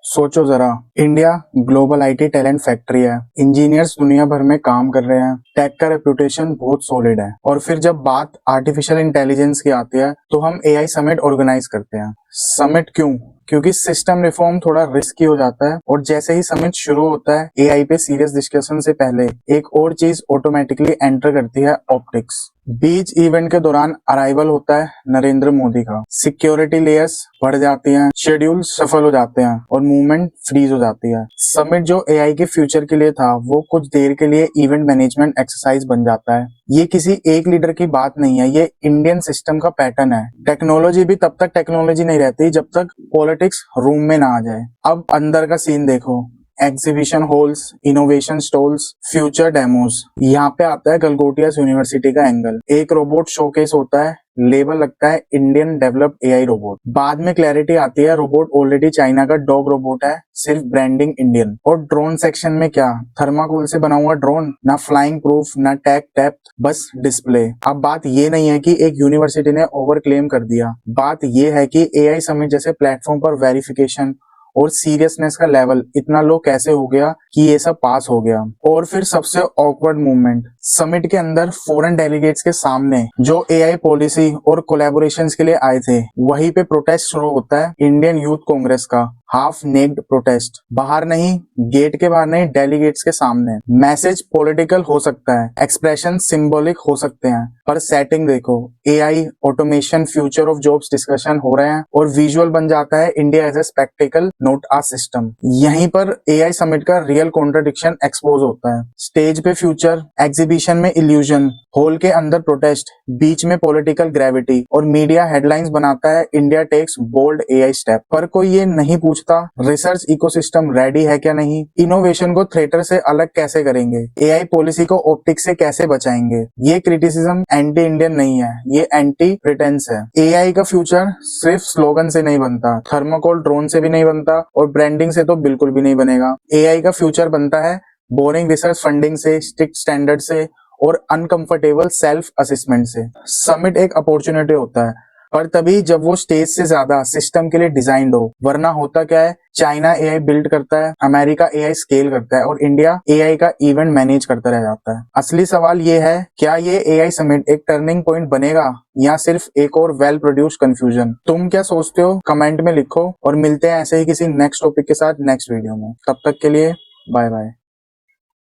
सोचो जरा, India global IT talent factory है। इंजीनियर्स दुनिया भर में काम कर रहे हैं। टेक का रेपुटेशन बहुत सॉलिड है। और फिर जब बात आर्टिफिशियल इंटेलिजेंस की आती है तो हम एआई समिट ऑर्गेनाइज करते हैं। समिट क्यों? क्योंकि सिस्टम रिफॉर्म थोड़ा रिस्की हो जाता है और जैसे ही समिट शुरू होता है एआई पे सीरियस डिस्कशन से पहले एक और चीज ऑटोमेटिकली एंटर करती है, ऑप्टिक्स। बीच इवेंट के दौरान अराइवल होता है नरेंद्र मोदी का। सिक्योरिटी लेयर्स बढ़ जाती हैं, शेड्यूल सफल हो जाते हैं और मूवमेंट फ्रीज हो जाती है। समिट जो एआई के फ्यूचर के लिए था वो कुछ देर के लिए इवेंट मैनेजमेंट एक्सरसाइज बन जाता है। ये किसी एक लीडर की बात नहीं है, ये इंडियन सिस्टम का पैटर्न है। टेक्नोलॉजी भी तब तक टेक्नोलॉजी नहीं रहती जब तक पॉलिटिक्स रूम में ना आ जाए। अब अंदर का सीन देखो, exhibition halls, innovation stalls, future demos. यहाँ पे आता है गलगोटिया यूनिवर्सिटी का एंगल। एक रोबोट शोकेस होता है, लेबल लगता है इंडियन डेवलप्ड एआई रोबोट। बाद में क्लैरिटी आती है रोबोट ऑलरेडी चाइना का डॉग रोबोट है, सिर्फ ब्रांडिंग इंडियन। और ड्रोन सेक्शन में क्या, थर्माकोल से बना हुआ ड्रोन, ना फ्लाइंग प्रूफ ना टैग टैप, बस डिस्प्ले। अब बात ये नहीं है कि एक यूनिवर्सिटी ने ओवर क्लेम कर दिया, बात ये है कि एआई समिट जैसे प्लेटफॉर्म पर वेरिफिकेशन और सीरियसनेस का लेवल इतना लो कैसे हो गया कि ये सब पास हो गया। और फिर सबसे ऑकवर्ड मूवमेंट, समिट के अंदर फॉरेन डेलीगेट्स के सामने जो एआई पॉलिसी और कोलैबोरेशंस के लिए आए थे वहीं पे प्रोटेस्ट शुरू होता है इंडियन यूथ कांग्रेस का। हाफ नेक्ड प्रोटेस्ट, बाहर नहीं, गेट के बाहर नहीं, डेलीगेट्स के सामने। मैसेज पॉलिटिकल हो सकता है, एक्सप्रेशन सिंबॉलिक हो सकते हैं, पर सेटिंग देखो, AI, automation, future of jobs discussion हो रहे हैं और विजुअल बन जाता है India as a spectacle not a system. यहीं पर एआई समिट का रियल कॉन्ट्रडिक्शन एक्सपोज होता है। स्टेज पे फ्यूचर, एग्जीबिशन में इल्यूजन, हॉल के अंदर प्रोटेस्ट, बीच में पॉलिटिकल ग्रेविटी और मीडिया हेडलाइंस बनाता है India takes bold AI step. पर कोई ये नहीं पूछता रिसर्च इकोसिस्टम रेडी है क्या नहीं, इनोवेशन को थिएटर से अलग कैसे करेंगे, एआई पॉलिसी को ऑप्टिक्स से कैसे बचाएंगे। ये क्रिटिसिज्म एंटी इंडियन नहीं है, ये एंटी प्रिटेंस है। एआई का फ्यूचर सिर्फ स्लोगन से नहीं बनता, थर्माकोल ड्रोन से भी नहीं बनता और ब्रांडिंग से तो बिल्कुल भी नहीं बनेगा। एआई का फ्यूचर बनता है बोरिंग रिसर्च फंडिंग से, स्ट्रिक्ट स्टैंडर्ड से और अनकंफर्टेबल सेल्फ असेसमेंट से। समिट एक अपॉर्चुनिटी होता है, पर तभी जब वो स्टेज से ज्यादा सिस्टम के लिए डिजाइंड हो। वरना होता क्या है, चाइना एआई बिल्ड करता है, अमेरिका एआई स्केल करता है और इंडिया एआई का इवेंट मैनेज करता रह जाता है। असली सवाल ये है, क्या ये एआई समिट एक टर्निंग पॉइंट बनेगा या सिर्फ एक और वेल प्रोड्यूस्ड कंफ्यूजन? तुम क्या सोचते हो कमेंट में लिखो और मिलते हैं ऐसे ही किसी नेक्स्ट टॉपिक के साथ नेक्स्ट वीडियो में। तब तक के लिए बाय बाय।